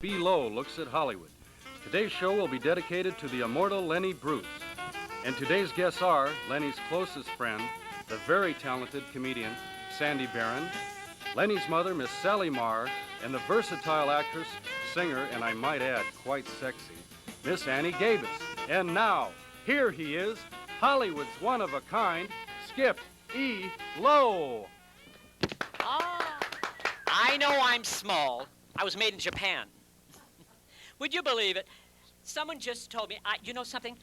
Below looks at Hollywood. Today's show will be dedicated to the immortal Lenny Bruce. And today's guests are Lenny's closest friend, the very talented comedian Sandy Barron, Lenny's mother, Miss Sally Marr, and the versatile actress, singer, and I might add, quite sexy, Miss Annie Gabus. And now, here he is, Hollywood's one-of-a-kind, Skip E. Lowe. Ah, I know I'm small. I was made in Japan. Would you believe it? Someone just told me, you know something?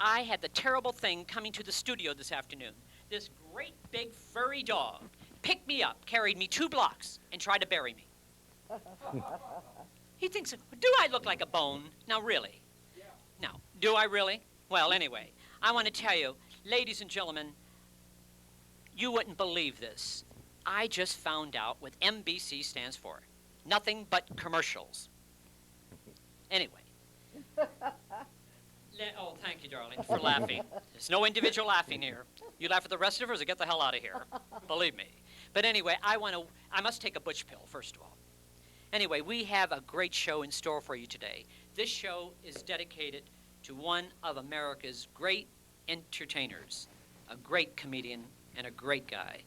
I had the terrible thing coming to the studio this afternoon. This great big furry dog picked me up, carried me 2 blocks, and tried to bury me. He thinks, do I look like a bone? Now, really? Yeah. Now, do I really? Well, anyway, I want to tell you, ladies and gentlemen, you wouldn't believe this. I just found out what MBC stands for. Nothing but commercials. Anyway. Oh, thank you, darling, for laughing. There's no individual laughing here. You laugh at the rest of us or get the hell out of here. Believe me. But anyway, I must take a butch pill, first of all. Anyway, we have a great show in store for you today. This show is dedicated to one of America's great entertainers, a great comedian and a great guy.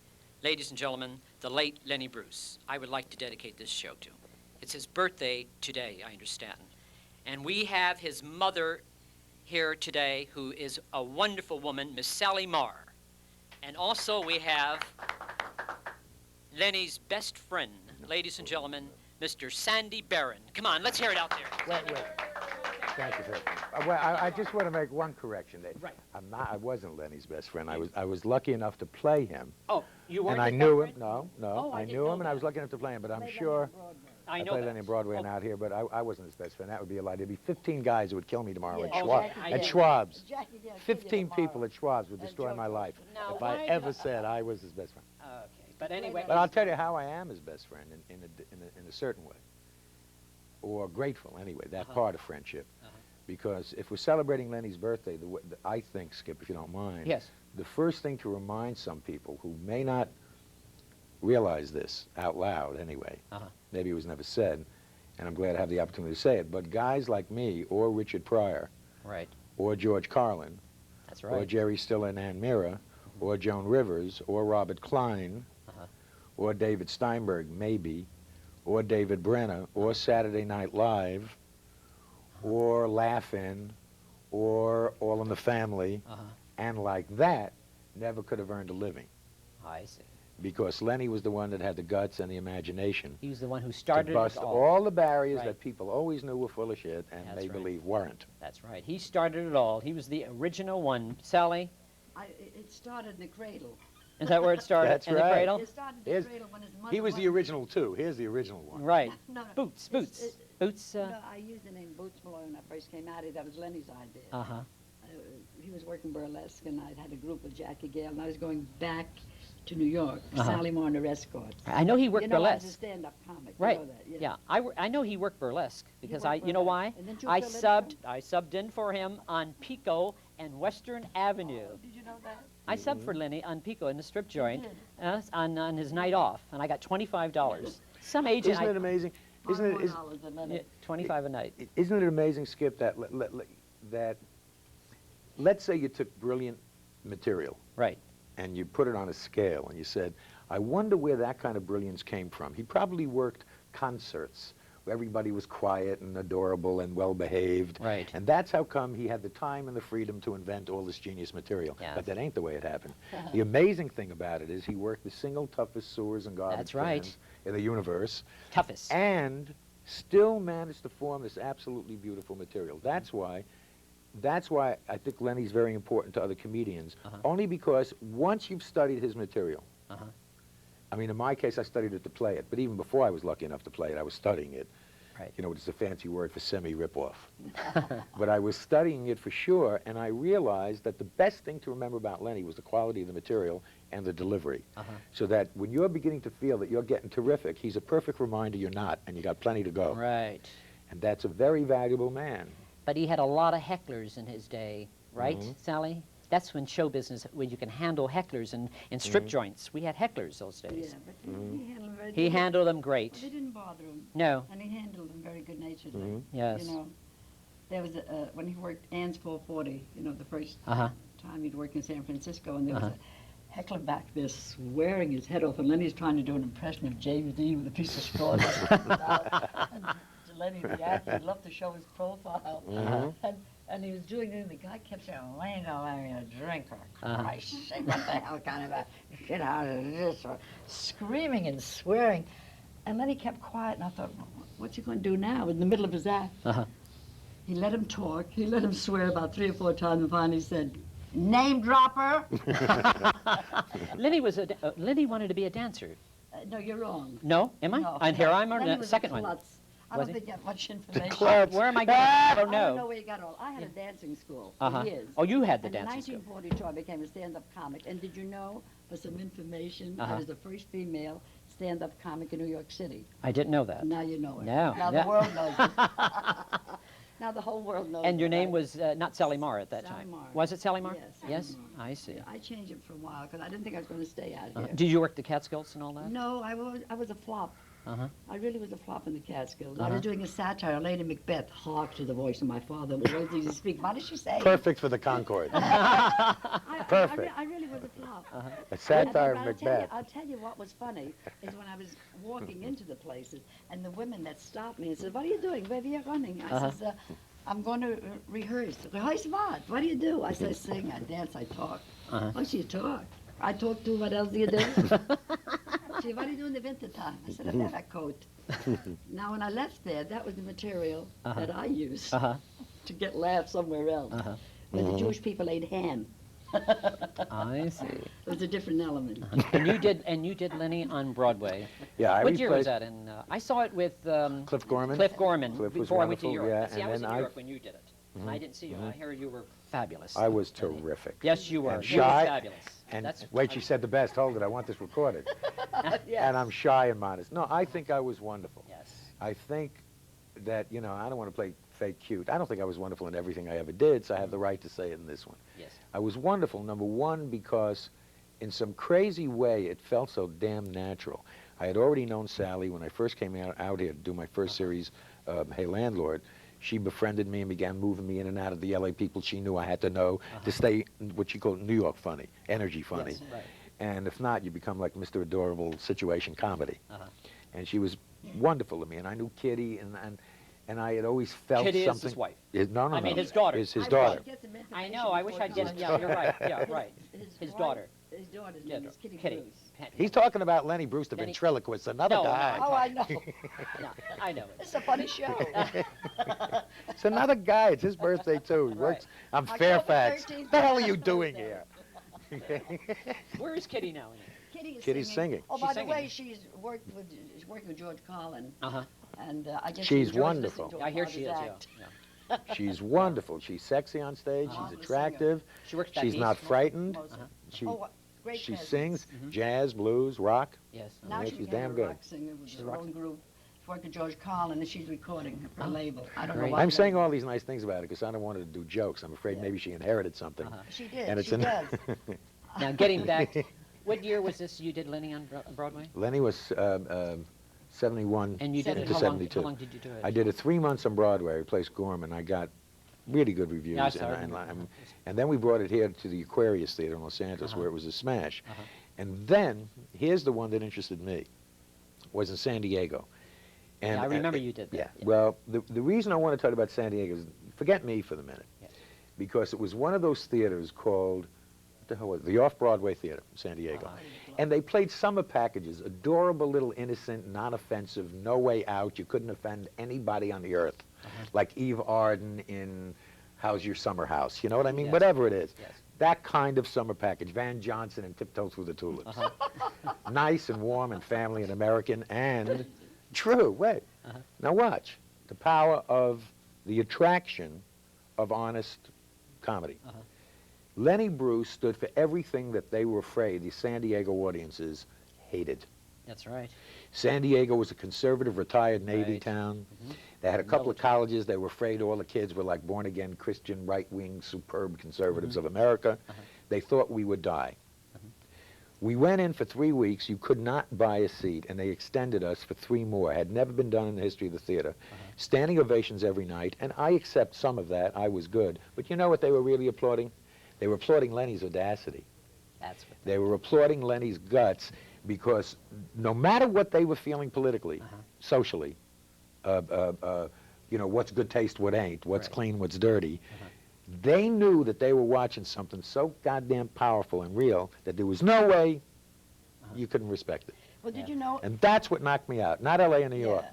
Ladies and gentlemen, the late Lenny Bruce. I would like to dedicate this show to. It's his birthday today, I understand. And we have his mother here today, who is a wonderful woman, Miss Sally Marr. And also we have Lenny's best friend, ladies and gentlemen, Mr. Sandy Barron. Come on, let's hear it out there. Wait. Thank you, sir. Well, I just want to make one correction. Right. I wasn't Lenny's best friend. I was lucky enough to play him. Oh, you weren't? And I knew him. No. Oh, I knew him, and I was lucky enough to play him. But I'm sure I played Lenny on Broadway and out here. But I wasn't his best friend. That would be a lie. There'd be 15 guys who would kill me tomorrow at Schwab's. 15 people at Schwab's would destroy my life if I ever said I was his best friend. Okay, but anyway. But I'll tell you how I am his best friend in a certain way, or grateful anyway. That part of friendship. Because if we're celebrating Lenny's birthday, I think, Skip, if you don't mind, yes, the first thing to remind some people who may not realize this out loud anyway, maybe it was never said, and I'm glad I have the opportunity to say it, but guys like me, or Richard Pryor, right, or George Carlin, that's right, or Jerry Stiller and Ann Mira, or Joan Rivers, or Robert Klein, or David Steinberg, maybe, or David Brenner, or Saturday Night Live, or Laugh-In, or All in the Family, and like that, never could have earned a living. I see. Because Lenny was the one that had the guts and the imagination. He was the one who started to bust it all the barriers right. that people always knew were full of shit and That's they right. believe weren't. That's right. He started it all. He was the original one. Sally? It started in the cradle. Is that where it started? That's in right. the cradle? It started in the cradle when his mother He was the original too. Here's the original one. Right. No. Boots. Boots. No, I used the name Boots Malone when I first came out here. That was Lenny's idea. He was working burlesque, and I had a group with Jackie Gale, and I was going back to New York, Sally Moore and the Escorts. I know he worked burlesque. I was a stand-up comic. Right. You know that, yeah. I know he worked burlesque because you know why? I subbed in for him on Pico and Western Avenue. Oh, did you know that? I subbed for Lenny on Pico in the strip joint on his night off, and I got $25. Some agent. Isn't it amazing? Isn't it? $25 a night. Isn't it amazing, Skip, that let's say you took brilliant material, right, and you put it on a scale, and you said, I wonder where that kind of brilliance came from. He probably worked concerts where everybody was quiet and adorable and well-behaved. Right. And that's how come he had the time and the freedom to invent all this genius material. Yes. But that ain't the way it happened. The amazing thing about it is he worked the single toughest sewers and garbage cans in the universe. Toughest. And still managed to form this absolutely beautiful material. That's why I think Lenny's very important to other comedians, only because once you've studied his material, I mean, in my case, I studied it to play it, but even before I was lucky enough to play it, I was studying it. Right. You know, it's a fancy word for semi-rip-off. But I was studying it for sure, and I realized that the best thing to remember about Lenny was the quality of the material and the delivery. So that when you're beginning to feel that you're getting terrific, he's a perfect reminder you're not, and you got plenty to go. Right. And that's a very valuable man. But he had a lot of hecklers in his day, right, Sally? That's when show business, when you can handle hecklers in strip joints. We had hecklers those days. Yeah, but he handled them very He handled them great. They didn't bother him. No. And he handled them very good-naturedly. Yes. You know, there was when he worked Ann's 440. You know, the first Uh-huh. time he'd worked in San Francisco, and there was a heckler back there swearing his head off, and Lenny's trying to do an impression of James Dean with a piece of straw. And Lenny, the actor, loved to show his profile. And he was doing it, and the guy kept saying, Lenny, don't let me a drink, for Christ's sake, what the hell kind of a shit out of this? Or screaming and swearing. And then he kept quiet, and I thought, what's he going to do now in the middle of his act? He let him talk. He let him swear about 3 or 4 times, and finally said, name dropper. Lenny Lenny wanted to be a dancer. No, you're wrong. No, am I? No, And here I'm on Lenny the was second a one. klutz. I Was don't he? think you have much information. Where am I going? I don't I don't know know. where you got all. I had a dancing school for years. Oh, you had the And dancing school. in 1942, I became a stand-up comic. And did you know, for some information, I was the first female stand-up comic in New York City. I didn't know that. Now you know it. No, Now yeah. the world knows it. Now the whole world knows it. And your name right? was not Sally Marr at that Sally time. Marr. Was it Sally Marr? Yes, Sally Yes, Marr. I see. I changed it for a while because I didn't think I was going to stay out here. Did you work the Catskills and all that? No, I was a flop. I really was a flop in the Catskills. I Uh-huh. was doing a satire, Lady Macbeth, hark to the voice of my father, was always easy to speak. What did she say? Perfect for the Concord. Perfect. I really was a flop. A satire of But Macbeth. I'll tell you what was funny is when I was walking into the places and the women that stopped me and said, what are you doing? Where are you running? I says, I'm going to rehearse. Rehearse what? What do you do? I say, sing, I dance, I talk. Oh, she talk. I talk too, what else do you do? She said, what do you do in the wintertime? I said, I wear a coat. Now, when I left there, that was the material that I used to get laughs somewhere else. Where the Jewish people ate ham. I see. It was a different element. And you did Lenny on Broadway. Yeah, I What year was replaced that in? I saw it with Cliff Gorman. Cliff Gorman Cliff was before I went to wonderful, Europe. yeah, See, I and was in then Europe when you did it. And I didn't see you. I hear you were fabulous. I was terrific. Yes, you were. And You were shy, fabulous. And That's wait, she said the best. Hold it, I want this recorded. And I'm shy and modest. No, I think I was wonderful. Yes. I think that, you know, I don't want to play fake cute. I don't think I was wonderful in everything I ever did, so I have the right to say it in this one. Yes. I was wonderful, number one, because in some crazy way, it felt so damn natural. I had already known Sally when I first came out here to do my first series, Hey Landlord. She befriended me and began moving me in and out of the LA people she knew I had to know to stay what she called New York funny, energy funny. Yes, right. And if not, you become like Mr. Adorable situation comedy. And she was wonderful to me, and I knew Kitty, and I had always felt Kitty something. is his wife. No, I mean his daughter. Is his daughter. I know. I wish I'd guessed. Yeah, you're right. Yeah, right. His daughter. His daughter's Yeah, name is Kitty Kitty. Bruce. He's talking about Lenny Bruce, the Lenny- ventriloquist, another No, guy. Oh, I know. No, I know. It's a funny show. It's another guy. It's his birthday, too. He works on October Fairfax. 13th, What the hell are you his doing birthday. here? Where is Kitty now? Kitty's singing. Oh, She's by singing. the way, she's working with George Carlin. And I guess She's enjoys wonderful. listening to I hear her she is. father's Yeah. act. She's wonderful. She's sexy on stage. Marvelous She's attractive. She works back She's east. not frightened. Most- She, Oh, great she presence. sings jazz, blues, rock. Yes. Now Yeah, she she's became damn a good. rock singer with She's her a rock own group. She worked with George Carlin, and she's recording for a label. I don't know Great. why. I'm saying all these nice things about her because I don't want her to do jokes. I'm afraid maybe she inherited something. She did. And it's she an- does. Now getting back, what year was this you did Lenny on Broadway? Lenny was 71 And you did it. to How 72. long did you do it? I did it 3 months on Broadway. I replaced Gorman. I got really good reviews. Yeah, I saw it. And then we brought it here to the Aquarius Theater in Los Angeles, where it was a smash. And then, here's the one that interested me, was in San Diego. And, Yeah, I remember you did that. Yeah. Yeah. Well, the reason I want to talk about San Diego is, forget me for the minute, because it was one of those theaters called, what the hell was it? The Off-Broadway Theater in San Diego. And they played summer packages, adorable little innocent, non-offensive, no way out. You couldn't offend anybody on the earth. Like Eve Arden in How's Your Summer House? You know what I mean? Yes. Whatever it is. Yes. That kind of summer package. Van Johnson and Tiptoe Through the Tulips. Nice and warm and family and American and true. Wait. Now watch. The power of the attraction of honest comedy. Lenny Bruce stood for everything that they were afraid the San Diego audiences hated. That's right. San Diego was a conservative, retired Navy Right. town. They had a couple of colleges. They were afraid all the kids were like born-again Christian, right-wing, superb conservatives of America. They thought we would die. We went in for 3 weeks. You could not buy a seat, and they extended us for 3 more. Had never been done in the history of the theater. Standing ovations every night, and I accept some of that. I was good. But you know what they were really applauding? They were applauding Lenny's audacity. That's what They were applauding Lenny's guts, because no matter what they were feeling politically, socially, you know, what's good taste, what ain't, what's clean, what's dirty, they knew that they were watching something so goddamn powerful and real that there was no way you couldn't respect it. Well, did you know? And that's what knocked me out, not L.A. and New York.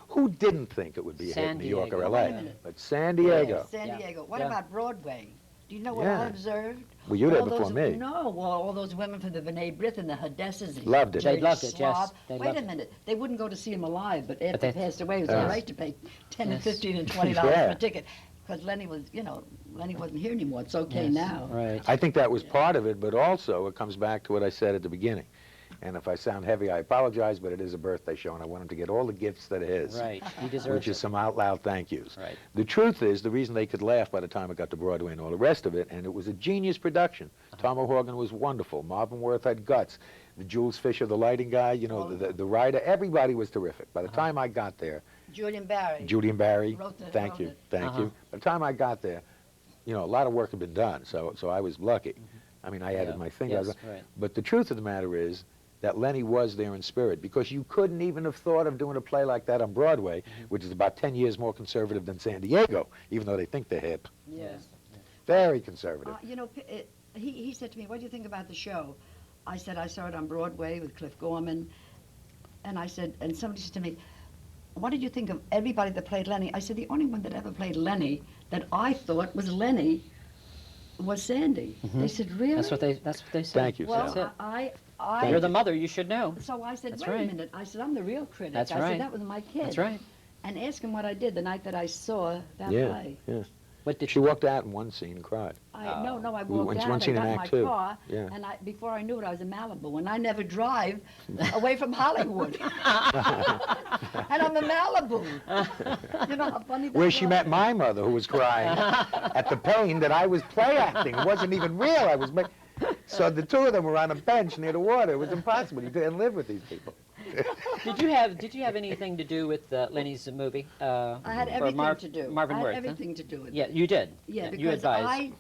Who didn't think it would be a hit in New York or Diego. L.A.? Wait a minute. But San Diego. San Yeah. Diego. What Yeah. about Broadway? Do you know what Yeah. I observed? Well, you were there All before those, me. No, well, all those women from the B'nai B'rith and the Hadessas. and Loved it. They Jerry loved it, yes. Schwab. They Wait loved a it. minute. They wouldn't go to see him alive, but after they- he passed away, it was Yes. all right to pay 10 and Yes. 15 and $20 Yeah. for a ticket. Because Lenny was, you know, Lenny wasn't here anymore. It's okay Yes, now. Right. I think that was part of it, but also it comes back to what I said at the beginning. And if I sound heavy, I apologize, but it is a birthday show, and I want him to get all the gifts that it is. Right. He deserves Which is it. some out loud thank yous. Right. The truth is, the reason they could laugh by the time it got to Broadway and all the rest of it, and it was a genius production. Tom O'Hagan was wonderful. Marvin Worth had guts. The Jules Fisher, the lighting guy, you know, the writer, everybody was terrific. By the time I got there, Julian Barry. Julian Barry, Wrote thank you, it. thank you. By the time I got there, you know, a lot of work had been done, so I was lucky. I mean, I added Yeah. my finger. Yes, right. But the truth of the matter is that Lenny was there in spirit, because you couldn't even have thought of doing a play like that on Broadway, which is about 10 years more conservative than San Diego, even though they think they're hip. Yes. Very conservative. You know, he said to me, what do you think about the show? I said, I saw it on Broadway with Cliff Gorman. And I said, and somebody said to me, what did you think of everybody that played Lenny? I said, the only one that ever played Lenny that I thought was Lenny was Sandy. They said, really? That's what they said. Thank you, Well, Sal. You're the mother. You should know. So I said, That's wait a right. minute. I said, I'm the real critic. That's I right. said, that was my kid. That's right. And ask him what I did the night that I saw that Yeah, play. yeah. What did She walked out in one scene and cried. No, I We walked went to out, one scene I in got in my Act Two. car, Yeah. and before I knew it, I was in Malibu, and I never drive away from Hollywood. And I'm in Malibu. You know how funny that Where she was? met my mother, who was crying at the pain that I was play acting. It wasn't even real. So the two of them were on a bench near the water. It was impossible. You couldn't live with these people. Did you have anything to do with Lenny's movie? I had for everything to do. Marvin I Worth, had huh? everything to do with it. Yeah, you did. Yeah, you because advised.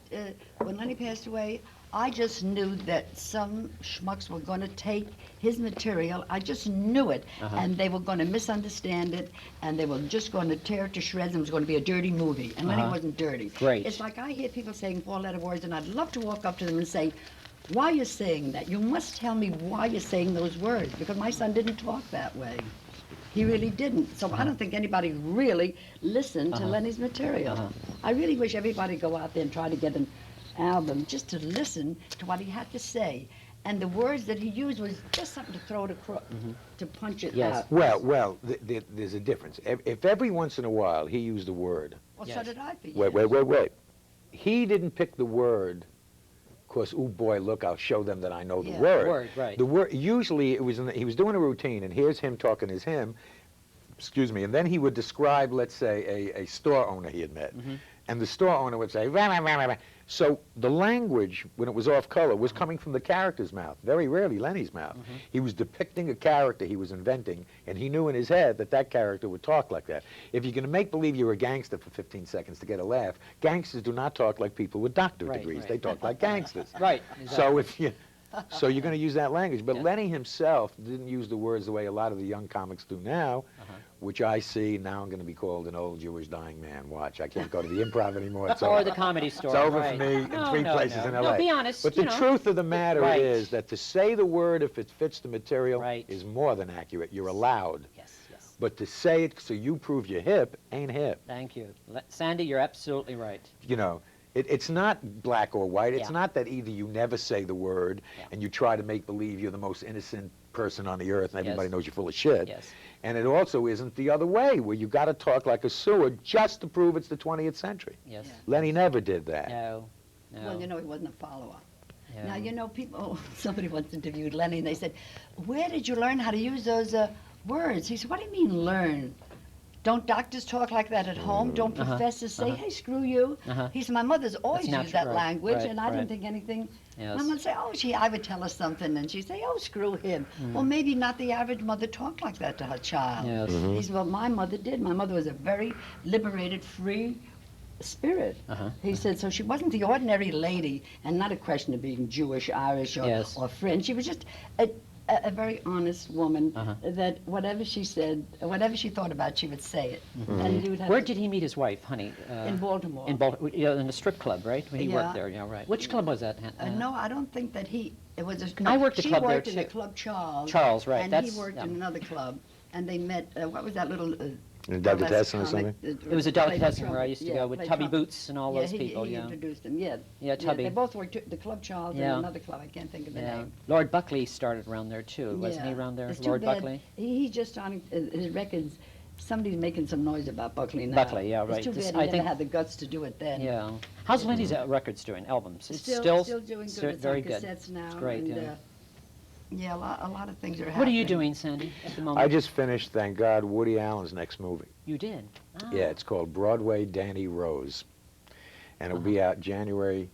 when Lenny passed away, I just knew that some schmucks were going to take his material. I just knew it. And they were going to misunderstand it, and they were just going to tear it to shreds, and it was going to be a dirty movie. And Lenny wasn't dirty. Great. It's like I hear people saying four-letter words, and I'd love to walk up to them and say, why are you saying that? You must tell me why you're saying those words, because my son didn't talk that way. He really didn't. So I don't think anybody really listened to Lenny's material. I really wish everybody go out there and try to get an album just to listen to what he had to say. And the words that he used was just something to throw it across, to punch it Yes. out. Well, there's a difference. If every once in a while he used a word, Well, so Yes. did I for years. wait. He didn't pick the word because, oh boy, look, I'll show them that I know the Yeah. word. Word, right. The word, usually it was, he was doing a routine, and here's him talking his hymn, excuse me, and then he would describe, let's say, a store owner he had met. And the store owner would say, rah, rah, rah, rah, rah. So the language, when it was off color, was coming from the character's mouth, very rarely Lenny's mouth. He was depicting a character he was inventing, and he knew in his head that that character would talk like that. If you're going to make believe you're a gangster for 15 seconds to get a laugh, gangsters do not talk like people with doctorate Right, degrees. right. They talk like gangsters. Right. So if you, so you're going to use that language. But Yeah. Lenny himself didn't use the words the way a lot of the young comics do now, which I see now. I'm going to be called an old Jewish dying man. Watch, I can't go to the Improv anymore. It's Or over. the Comedy Store. It's over right. for me in No, 3 no, places no. in No, L.A. be honest. But you the know. truth of the matter Right. is that to say the word if it fits the material Right. is more than accurate. You're allowed. Yes, yes. But to say it so you prove you're hip ain't hip. Thank you. Sandy, you're absolutely right. You know, it's not black or white. It's Yeah. not that either you never say the word Yeah. and you try to make believe you're the most innocent person on the earth and everybody Yes. knows you're full of shit. Yes. And it also isn't the other way, where you got to talk like a sewer just to prove it's the 20th century. Yes. Yeah. Lenny never did that. No. No. Well, you know, he wasn't a follower. no. Now, you know, people, somebody once interviewed Lenny, and they said, where did you learn how to use those words? He said, what do you mean learn? Don't doctors talk like that at home? Don't professors say, hey, screw you? He said, my mother's always That's used that natural, right, language, right, and I didn't right. think anything Yes. Mom would say, oh, I would tell her something, and she'd say, oh, screw him. Well, maybe not the average mother talked like that to her child. Yes. He said, well, my mother did. My mother was a very liberated, free spirit. He said, so she wasn't the ordinary lady, and not a question of being Jewish, Irish, or French. She was just a very honest woman that whatever she said, whatever she thought about, she would say it. And you would have Where did he meet his wife, honey? in Baltimore. In Baltimore, yeah, in the strip club, right? When he worked Yeah. there, yeah, right. Which club was that? No, I don't think that he. It was. I worked a she club there, worked in the too. club Charles. Charles, right, And that's- he worked yeah. in another club, and they met. What was that little? Delicatessen or something? It was a delicatessen where I used to go with Tubby Boots and all those he, people, he yeah. introduced them. Yeah. Yeah, Tubby. They both worked at the club Charles Yeah. and another club. I can't think of the Yeah. name. Lord Buckley started around there too, wasn't he Yeah. around there? It's too Lord bad. Buckley? He's just on his records. Somebody's making some noise about Buckley now. Buckley, yeah, right. It's too This- bad I he think- never had the guts to do it then. Yeah. How's Lenny's records doing? Albums? It's Still doing good. It's very on good. cassettes now. It's great, and, yeah. yeah, a lot of things are happening. What are you doing, Sandy, at the moment? I just finished, thank God, Woody Allen's next movie. You did? Ah. Yeah, it's called Broadway Danny Rose. And it'll be out January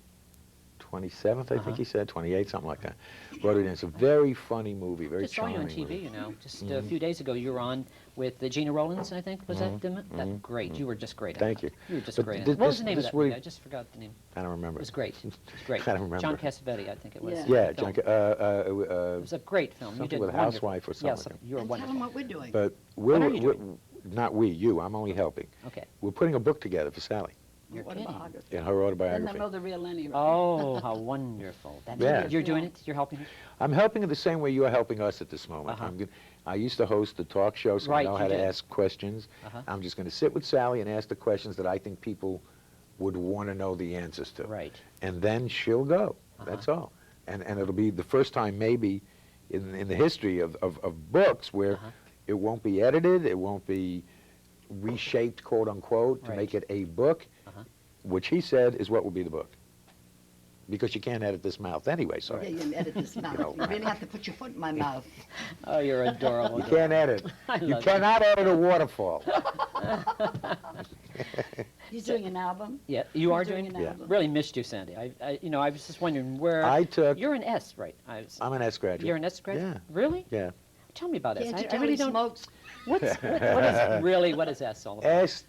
27th, I think he said, 28th, something like that. Broadway Danny. It's a very funny movie, very Just saw you charming on TV, movie. you know. Just a few days ago, you were on with Gina Rollins, I think. Was that great? You were just great. at Thank it. you. You were just But great. at thi- it. What was this- the name this of that Woody- movie? I just forgot the name. I don't remember. It was great. It was great. I don't remember. John Cassavetes, I think it was. Yeah. Yeah, the film. John, It was a great film. You something did with a wonderful. housewife or Yes, something. you were And tell wonderful. them what we're doing. but What are you we're, doing? not we, you, I'm only helping. Okay. We're putting a book together for Sally You're kidding. Autobiography. in her Then autobiography. they'll know the real Lenny. Right? Oh, how wonderful. That's Yeah. You're doing it? You're helping it? I'm helping her the same way you're helping us at this moment. I used to host a talk show, so Right, I know you how to did. ask questions. I'm just going to sit with Sally and ask the questions that I think people would want to know the answers to. Right. And then she'll go. That's all. And it'll be the first time maybe in the history of books where it won't be edited, it won't be reshaped, quote unquote, to Right. make it a book, which he said is what will be the book. Because you can't edit this mouth anyway, so Yeah, you can edit this mouth. know. You really have to put your foot in my mouth. Oh, you're adorable. you can't edit. I You love cannot edit a waterfall. He's doing an album. Yeah, you are He's doing doing an it? album. Really missed you, Sandy. I was just wondering where... I took- You're an S, right? I'm an S graduate. You're an S graduate? Yeah. Really? Yeah. Tell me about S. Can't you I tell really he don't... smokes? What is S all about?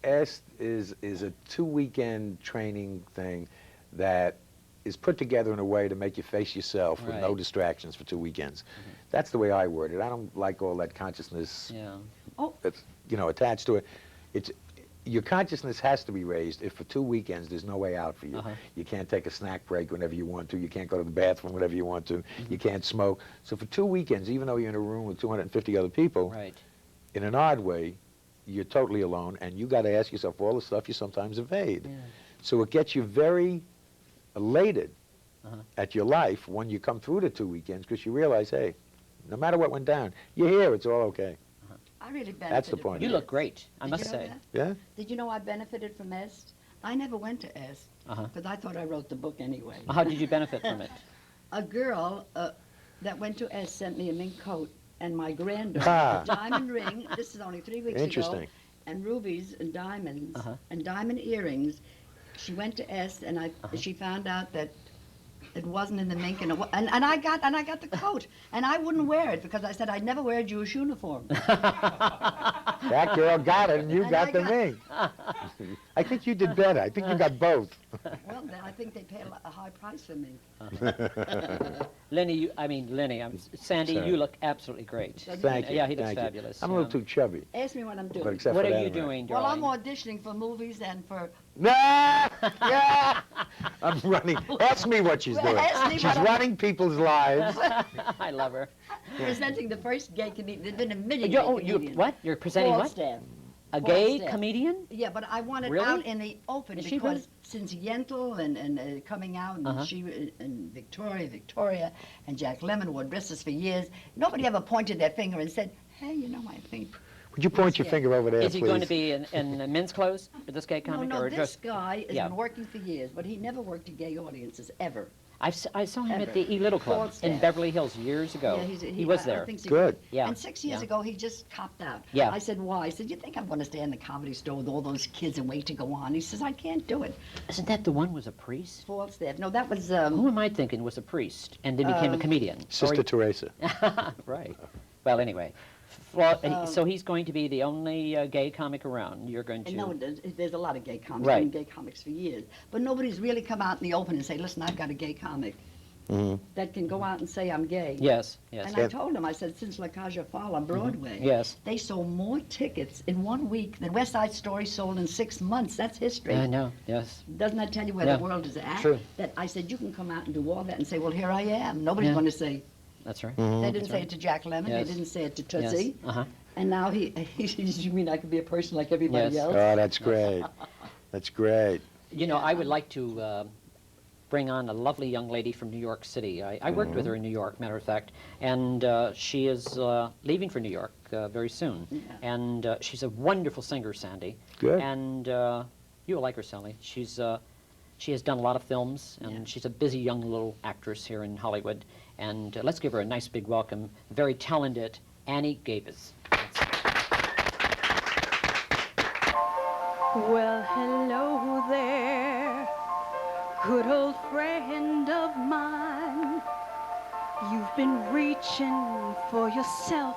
S is a 2-weekend training thing that is put together in a way to make you face yourself with no Right. distractions for 2 weekends. That's the way I word it. I don't like all that consciousness Yeah. that's attached to it. It's your consciousness has to be raised if for 2 weekends there's no way out for you. You can't take a snack break whenever you want to. You can't go to the bathroom whenever you want to. You can't smoke. So for 2 weekends, even though you're in a room with 250 other people, Right. in an odd way, you're totally alone, and you got to ask yourself all the stuff you sometimes evade. Yeah. So it gets you very elated at your life when you come through the 2 weekends because you realize, hey, no matter what went down, you're here. It's all okay. I really benefited. That's the point. from You S. look great, I Did must you know say. that? Yeah. Did you know I benefited from S? I never went to S because I thought I wrote the book anyway. How did you benefit from it? A girl that went to S sent me a mink coat and my granddaughter Ah. a diamond ring. This is only 3 weeks ago. Interesting. And rubies and diamonds and diamond earrings. She went to S and she found out that it wasn't in the mink and I got the coat and I wouldn't wear it because I said I'd never wear a Jewish uniform. That girl got it, and you And got I the got- ring. I think you did better. I think you got both. Well, then I think they pay a high price for me. Lenny, Sandy, Sorry. you look absolutely great. Thank you. Yeah, he looks Thank you. fabulous. I'm a little too chubby. Ask me what I'm doing. But except What for are that, you I'm right. doing, Well, I'm darling? auditioning for movies and for Nah, yeah. I'm running. Ask me what she's Well, doing. ask me She's what I'm- running people's lives. I love her. presenting the first gay comedian. There's been a million You're, gay oh, you comedians. what? You're presenting what? Falstaff. A gay Falstaff. comedian? Yeah, but I want it Really? out in the open Is she because really? since Yentl and coming out and she and Victoria and Jack Lemmon wore dresses for years, nobody ever pointed their finger and said, "Hey, you know, I think." Would you point your Yeah. finger over there, Is he please? going to be in men's clothes for this gay No, comic? no, or this just guy has yeah. been working for years, but he never worked to gay audiences ever. I saw him at the Ever. E Little Club in Falstaff. Beverly Hills years ago. Yeah, he was I there. think so. Good. Yeah, And 6 years yeah. ago, he just copped out. Yeah. I said, why? He said, you think I'm going to stay in the Comedy Store with all those kids and wait to go on? He says, I can't do it. Isn't that the one was a priest? Falstaff. No, that was, Who am I thinking was a priest and then became a comedian? Sister Or Teresa. right. Well, anyway. So he's going to be the only gay comic around. You're going to... no, there's a lot of gay comics. Right. I've been gay comics for years. But nobody's really come out in the open and say, listen, I've got a gay comic that can go out and say I'm gay. Yes, yes. And I told him, I said, since La Cage aux Folles on Broadway, Yes. they sold more tickets in 1 week than West Side Story sold in 6 months. That's history. I know, yes. Doesn't that tell you where Yeah. the world is at? True. That I said, you can come out and do all that and say, well, here I am. Nobody's Yeah. going to say, That's right. they didn't say it to Jack Lemmon, Yes. they didn't say it to Yes. Tootsie. Uh-huh. And now you mean I could be a person like everybody Yes. else? Oh, that's great. That's great. You know, I would like to bring on a lovely young lady from New York City. I worked with her in New York, matter of fact, and she is leaving for New York very soon. Yeah. And she's a wonderful singer, Sandy. Good. And you'll like her, Sally. She has done a lot of films, and Yeah. she's a busy young little actress here in Hollywood. And let's give her a nice big welcome. Very talented Annie Gavis. Well, hello there, good old friend of mine. You've been reaching for yourself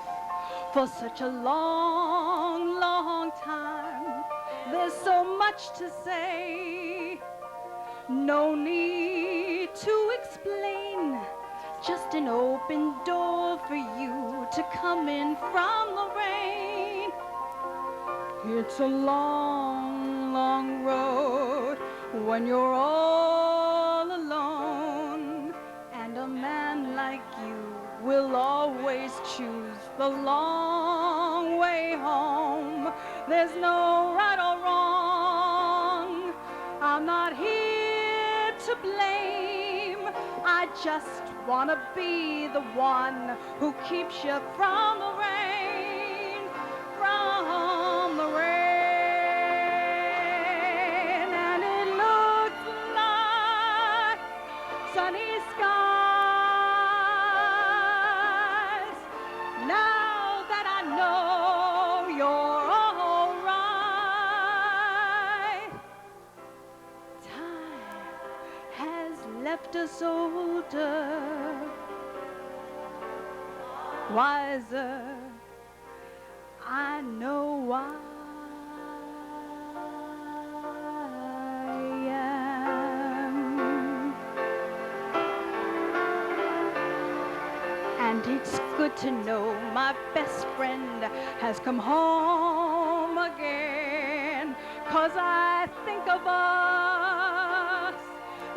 for such a long, long time. There's so much to say, no need to explain. Just an open door for you to come in from the rain. It's a long, long road when you're all alone, and a man like you will always choose the long way home. There's no right or wrong, I'm not here to blame. I just want to be the one who keeps you from the rain, from the rain. And it looks like sunny skies now that I know you're all right. Time has left us older, wiser. I know why I am. And it's good to know my best friend has come home again, 'cause I think of us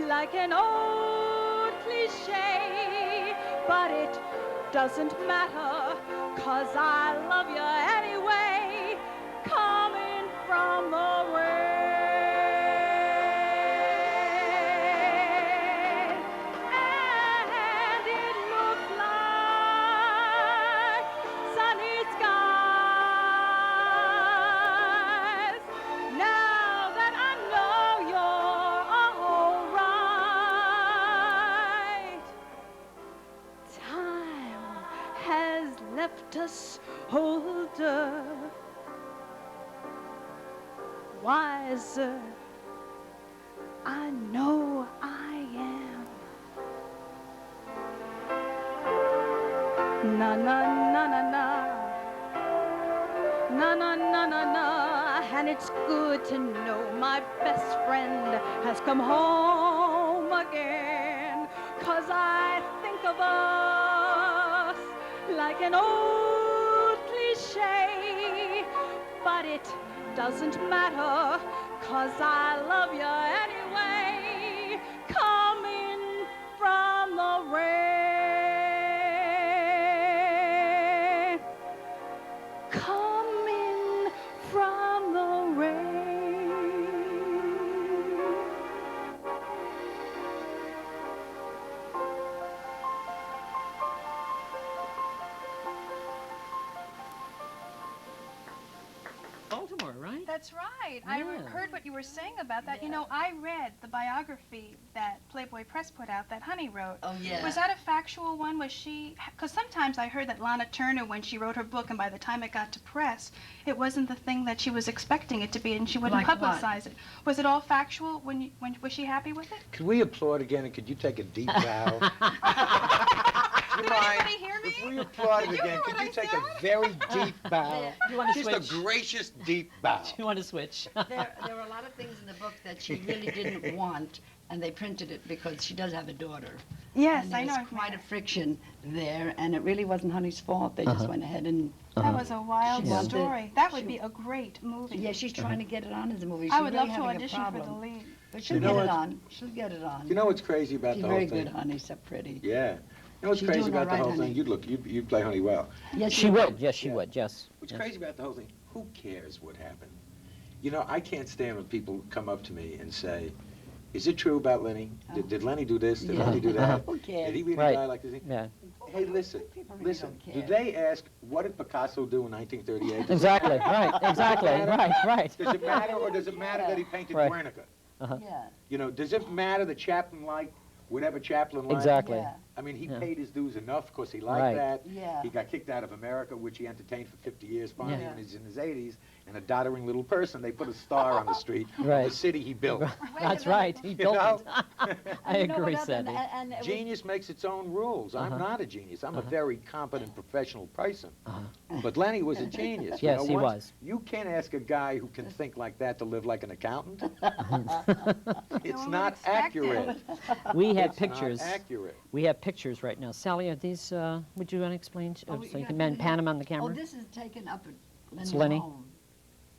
like an old cliche, but it doesn't matter, 'cause I love you anyway, coming from the rain. And it looks like sunny skies now that I know you're all right. Time has left us older, wiser. I know I am. Na na na na na, na na na na na. And it's good to know my best friend has come home again, 'cause I think of us like an old cliche, but it doesn't matter, 'cause I love you anyway, coming from the rain, coming from the rain. Baltimore. more, right? That's right. I Yeah. heard what you were saying about that. You know, I read the biography that Playboy Press put out that Honey wrote. Oh, yeah. Was that a factual one? Was she... Because sometimes I heard that Lana Turner, when she wrote her book, and by the time it got to press, it wasn't the thing that she was expecting it to be, and she wouldn't Like what? publicize it. Was it all factual? When was she happy with it? Could we applaud again, and could you take a deep bow? Did anybody hear me? If we applauded Did you again, hear could what you I take said? a very deep bow? You want to Just switch? a gracious deep bow. You want to switch? There were a lot of things in the book that she really didn't want, and they printed it because she does have a daughter. Yes, And I know. there's quite a friction there, and it really wasn't Honey's fault. They just went ahead and... That was a wild She wanted- story. That would she- be a great movie. Yeah, she's trying to get it on as a movie. I She's would really love to having a audition for the problem. lead. But she'll You know get it what? on. She'll get it on. You know what's crazy about She's the whole very thing? good, Honey. So pretty. Yeah. You know what's She's crazy doing about all the right, whole honey. thing? You'd play Honey well. Yes, She would. Yes, she Yeah. would. Yes. What's Yes. crazy about the whole thing? Who cares what happened? You know, I can't stand when people come up to me and say, "Is it true about Lenny? Did Lenny do this? Did Yeah. Lenny do that? Who cares? Did he really Right. die like this?" Yeah. Hey, listen, People really listen. don't Do care. they ask what did Picasso do in 1938? Exactly. Right. Exactly. Right. Does it matter, or does it matter that he painted Right. Guernica? Yeah. You know, does it matter that Chaplin liked whatever Chaplin liked? Exactly. Yeah. I mean, he Yeah. paid his dues enough because he liked Right. that. Yeah. He got kicked out of America, which he entertained for 50 years. Finally, Yeah. when he's in his 80s, and a doddering little person, they put a star on the street of Right. the city he built. That's right. He built know? it. I You know what agree, happened? Sandy. And it was- Genius makes its own rules. I'm not a genius. I'm a very competent professional person. Uh-huh. But Lenny was a genius. You Yes, know, he once- was. You can't ask a guy who can think like that to live like an accountant. It's one not would expect accurate. We have It's not pictures. accurate. We have pictures right now. Sally, are these? Would you want to explain? Oh, So you yeah, can yeah. pan them on the Oh, camera. this is taken up at Lenny's Lenny? home.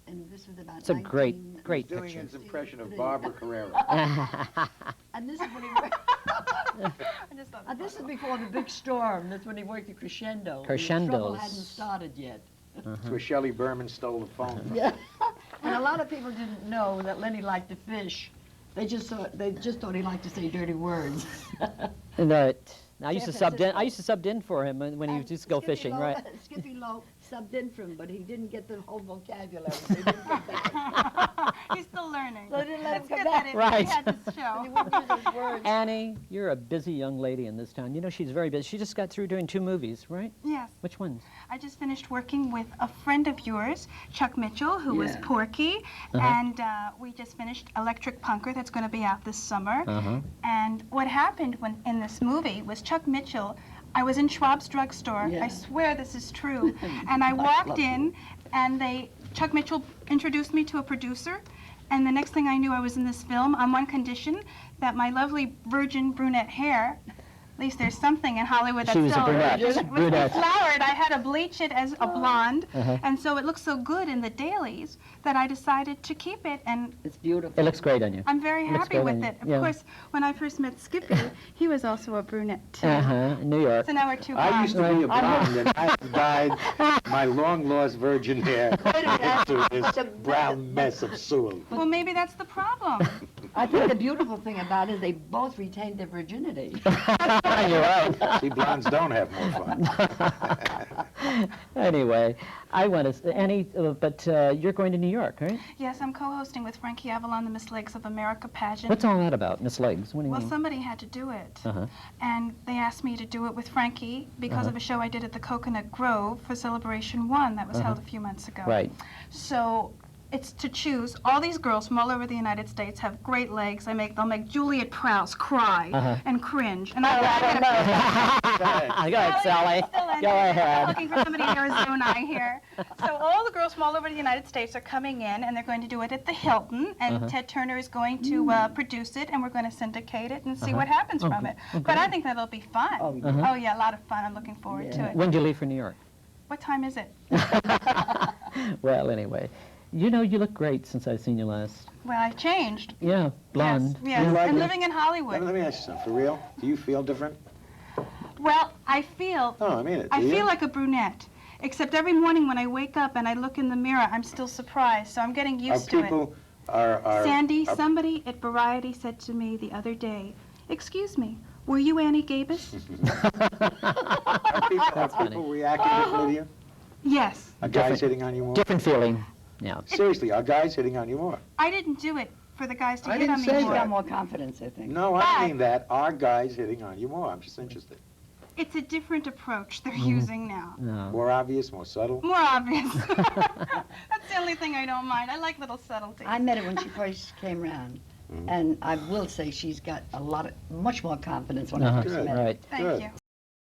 And this was about It's a great He's doing picture. his impression of Barbara Carrera. And this is when he I just thought this is before the big storm. That's when he worked at Crescendo. The trouble Crescendos. hadn't started yet. It's where Shelley Berman stole the phone from. Yeah. And a lot of people didn't know that Lenny liked to fish. They just thought he liked to say dirty words. Right. I used to San sub in. Francisco. I used to sub in for him when he And used to go Skippy fishing. Lowe- Right. Skippy Lowe subbed in for him, but he didn't get the whole vocabulary. So he didn't come back. He's still learning. So they didn't let him It's come good back. that Right. he had this And he show. wouldn't use his words. Annie, you're a busy young lady in this town. You know she's very busy. She just got through doing 2 movies, right? Yes. Which ones? I just finished working with a friend of yours, Chuck Mitchell, who was Yeah. Porky, and we just finished Electric Punker, that's going to be out this summer. Uh-huh. And what happened when in this movie was Chuck Mitchell. I was in Schwab's drugstore. Yeah. I swear this is true. And I walked in, and Chuck Mitchell introduced me to a producer. And the next thing I knew, I was in this film on one condition, that my lovely virgin brunette hair, at least there's something in Hollywood that's She was a still brunette. was Brunette. flowered. I had to bleach it as a blonde, Uh-huh. and so it looked so good in the dailies that I decided to keep it, and It's beautiful. It looks great on you. I'm very Looks happy good with on you. it. Of Yeah. course, when I first met Skippy, he was also a brunette too. In New York. So now we're two I blondes. used to be a blonde, and I have dyed my long-lost virgin hair into this brown mess of Sewell. Well, maybe that's the problem. I think the beautiful thing about it is they both retained their virginity. You're right. See, blondes don't have more fun. Anyway, I want to, Annie, but you're going to New York, right? Yes, I'm co-hosting with Frankie Avalon the Miss Legs of America pageant. What's all that about, Miss Legs? What do you Well, mean? somebody had to do it. Uh-huh. And they asked me to do it with Frankie because Uh-huh. of a show I did at the Coconut Grove for Celebration 1 that was held a few months ago. Right. So it's to choose. All these girls from all over the United States have great legs. They'll make Juliet Prowse cry and cringe. And I Go ahead, Sally. Go I'm ahead. looking for somebody in Arizona here. So all the girls from all over the United States are coming in, and they're going to do it at the Hilton. And Ted Turner is going to produce it, and we're going to syndicate it and see what happens from it. But I think that'll be fun. Oh yeah, a lot of fun. I'm looking forward to it. When do you leave for New York? What time is it? Well, anyway, you know you look great since I've seen you last. Well, I've changed. Yeah, blonde. Yes, You like and it? living in Hollywood. Let me ask you something. For real? Do you feel different? Well, I feel Oh, I mean it. I do you? feel like a brunette. Except every morning when I wake up and I look in the mirror, I'm still surprised. So I'm getting used to it. Are Sandy, are- somebody at Variety said to me the other day, "Excuse me, were you Annie Gabus?" Are people reacting differently to you? Yes. A guy Different. sitting on you more? Different feeling. Yeah. Seriously, are guys hitting on you more? I didn't do it for the guys to I hit didn't on me say She's more. got more confidence, I think. No, I But- mean that. Are guys hitting on you more? I'm just interested. It's a different approach they're Mm-hmm. using now. No. More obvious, more subtle? More obvious. That's the only thing I don't mind. I like little subtleties. I met her when she first came round, and I will say she's got much more confidence when I first Good. met her. Right. Thank Good. you.